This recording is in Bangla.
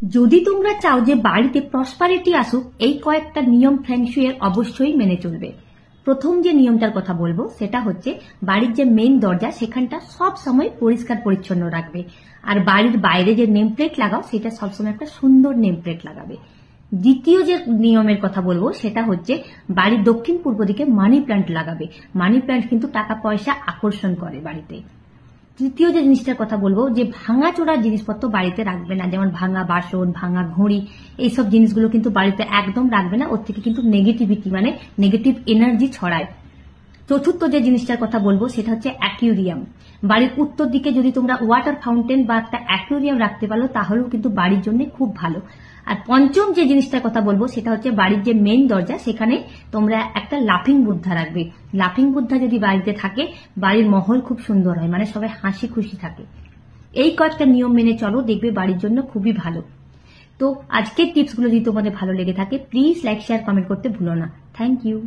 যদি তোমরা চাও যে বাড়িতে প্রসপারিটি আসুক, এই কয়েকটা নিয়ম ফ্যাংশুইয়ের অবশ্যই মেনে চলবে। প্রথম যে নিয়মটার কথা বলবো সেটা হচ্ছে বাড়ির যে মেইন দরজা সেখানটা সব সময় পরিষ্কার পরিচ্ছন্ন রাখবে। আর বাড়ির বাইরে যে নেম প্লেট লাগাও সেটা সবসময় একটা সুন্দর নেম প্লেট লাগাবে। দ্বিতীয় যে নিয়মের কথা বলবো সেটা হচ্ছে বাড়ির দক্ষিণ পূর্ব দিকে মানি প্ল্যান্ট লাগাবে। মানি প্ল্যান্ট কিন্তু টাকা পয়সা আকর্ষণ করে বাড়িতে। তৃতীয় যে জিনিসটার কথা বলবো যে ভাঙা চোরা জিনিসপত্র বাড়িতে রাখবে না, যেমন ভাঙা বাসন, ভাঙা ঘড়ি, এইসব জিনিসগুলো কিন্তু বাড়িতে একদম রাখবে না, ওর থেকে কিন্তু নেগেটিভিটি মানে নেগেটিভ এনার্জি ছড়ায়। চতুর্থ যে জিনিসটার কথা বলবো সেটা হচ্ছে অ্যাকুয়ারিয়াম। বাড়ির উত্তর দিকে যদি তোমরা ওয়াটার ফাউন্টেন বা একটা অ্যাকুয়ারিয়াম রাখতে পারো তাহলেও কিন্তু বাড়ির জন্য খুব ভালো। আর পঞ্চম যে জিনিসটার কথা বলবো সেটা হচ্ছে বাড়ির যে মেইন দরজা সেখানে তোমরা একটা লাফিং বুদ্ধা রাখবে। লাফিং বুদ্ধা যদি বাড়িতে থাকে বাড়ির মহল খুব সুন্দর হয়, মানে সবাই হাসি খুশি থাকে। এই কয়েকটা নিয়ম মেনে চলো, দেখবে বাড়ির জন্য খুবই ভালো। তো আজকের টিপসগুলো যদি তোমাদের ভালো লেগে থাকে প্লিজ লাইক, শেয়ার, কমেন্ট করতে ভুলো না। Thank you.